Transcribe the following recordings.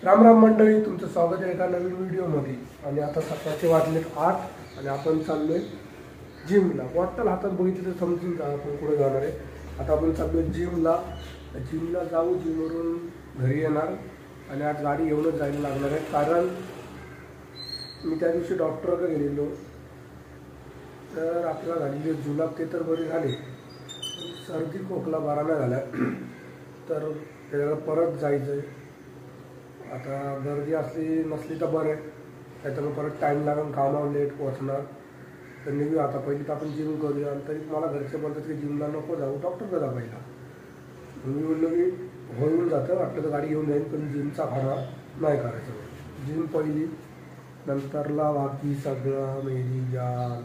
राम राम मंडळी, तुमचं स्वागत आहे एका नवीन व्हिडिओमध्ये। आणि आता सकाळचे वाजलेत 8 आणि आपण चाललोय जिमला। बॉटल हातात बघितली तर समजून जा आपण कुठे जाणार आहे। आता आपण चाललोय जिमला जाऊ, जिमवरून घरी येणार आणि आज गाडी घेऊनच जायला लागणार आहे, कारण मी त्या दिवशी डॉक्टरकडे गेलेलो तर आपल्याला झालेले जुलाब ते तर बरे झाले, सर्दी खोकला बरा नाही झाला तर त्याला परत जायचं आहे। आता गर्दी असली नसली तर बरं आहे, त्याच्यामुळे परत टाईम लागून कामावर लेट पोहोचणार। तर निघू आता, पहिली तर आपण जिम करूया। तरी मला घरचे बोलतात की जिमला नको जाऊ, डॉक्टरकडे जा पहिला। मी बोललो की होऊन जातं, वाटलं तर गाडी घेऊन जाईन, पण जिमचा खाना नाही करायचं। जिम पहिली, नंतरला बाकी सगळं मेरी जान।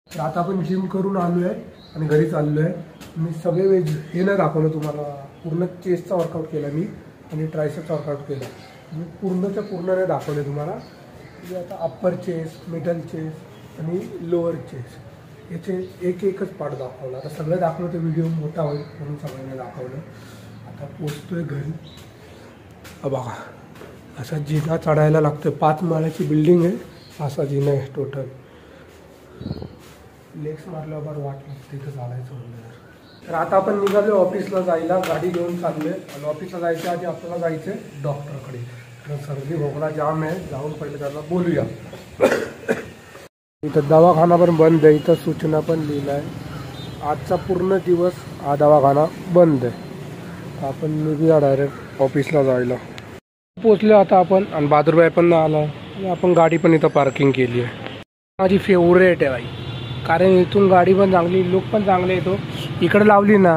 तर आता आपण जिम करून आलो आहे आणि घरी चाललो आहे। मी सगळे वेज हे नाही दाखवलं तुम्हाला, पूर्ण चेस्टचा वर्कआउट केला मी आणि ट्रायसेप्सचा वर्कआउट केला। मी पूर्णच्या पूर्ण नाही दाखवले तुम्हाला, म्हणजे आता अप्पर चेस्ट, मिडल चेस्ट आणि लोअर चेस्ट याचे एकच पार्ट दाखवला। आता सगळं दाखवलं तर व्हिडिओ मोठा होईल म्हणून सगळ्यांना दाखवलं। आता पोचतोय घरी। बघा असा जिना चढायला लागतोय, 5 माळ्याची बिल्डिंग आहे, असा जिना आहे टोटल। लेग्स मारल्यावर वाट लागते तिथं चालायचं म्हणलं। तर आता आपण निघालो ऑफिसला जायला, गाडी घेऊन चाललोय आणि ऑफिसला जायच्या आधी आपल्याला जायचं आहे डॉक्टरकडे, कारण सर्दी खोकला जाम आहे। जाऊन पहिले त्याला बोलूया। इथं दवाखाना पण बंद आहे, इथं सूचना पण लिहिलं आहे आजचा पूर्ण दिवस हा दवाखाना बंद आहे। आपण निघूया डायरेक्ट ऑफिसला जायला। पोचले आता आपण आणि बहादूरबाई पण आला आणि आपण गाडी पण इथं पार्किंग केली आहे। माझी फेवरेट आहे बाई, कारण इथून गाडी पण चांगली, लुक पण चांगले येतो। इकडे लावली ना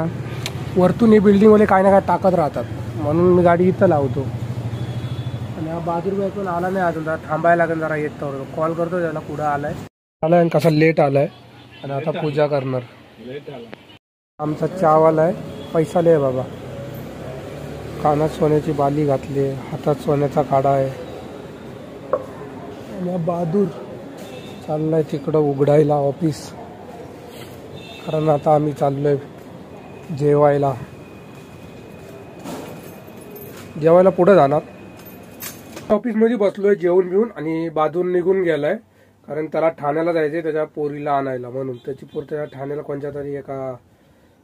वरतून ही बिल्डिंगवाले काय ना काय टाकत राहतात, म्हणून मी गाडी इथं लावतो। आणि हा बहादूरबाई पण आला नाही अजून, जरा थांबायला लागेल, जरा येत तर कॉल करतो त्याला कुठं आलाय आणि कसा लेट आलाय। आणि आता पूजा करणार। आमचा चहावाला आहे, पैसा लय बाबा। कानात सोन्याची बाली घातली, हातात सोन्याचा काढा आहे। आणि बहादूर चाललाय तिकडं उघडायला ऑफिस, कारण आता आम्ही चाललोय जेवायला। पुढे जाणार। ऑफिसमध्ये बसलोय जेवून घेऊन आणि बहादूर निघून गेलाय, कारण त्याला ठाण्याला जायचंय त्याच्या पोरीला आणायला, म्हणून त्याची पोर त्या ठाण्याला कोणत्या तरी एका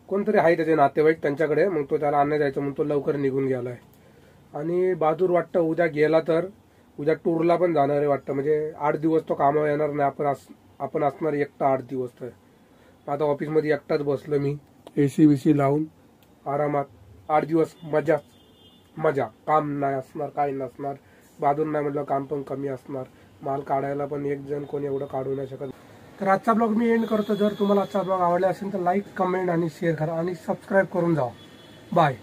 कोणतरी आहे त्याचे नातेवाईक त्यांच्याकडे, मग तो त्याला आणायला जायचं म्हणून तो लवकर निघून गेलाय। आणि बहादूर वाटतं उद्या गेला तर उद्या टूरला पण जाणार आहे वाटतं, म्हणजे 8 दिवस तो कामावर येणार नाही, आपण असणार एकटा 8 दिवस. तर आता ऑफिसमध्ये एकटाच बसलो मी, AC बीसी लावून आरामात 8 दिवस मजा. काम नाही असणार, काही नसणार. बहादूर नाही म्हटलं काम पण कमी असणार, माल काढायला पण एक जण कोणी एवढं काढू नाही शकत. तर आजचा ब्लॉग मी एंड करतो. जर तुम्हाला आजचा ब्लॉग आवडला असेल तर लाईक, कमेंट आणि शेअर करा आणि सबस्क्राईब करून जा. बाय.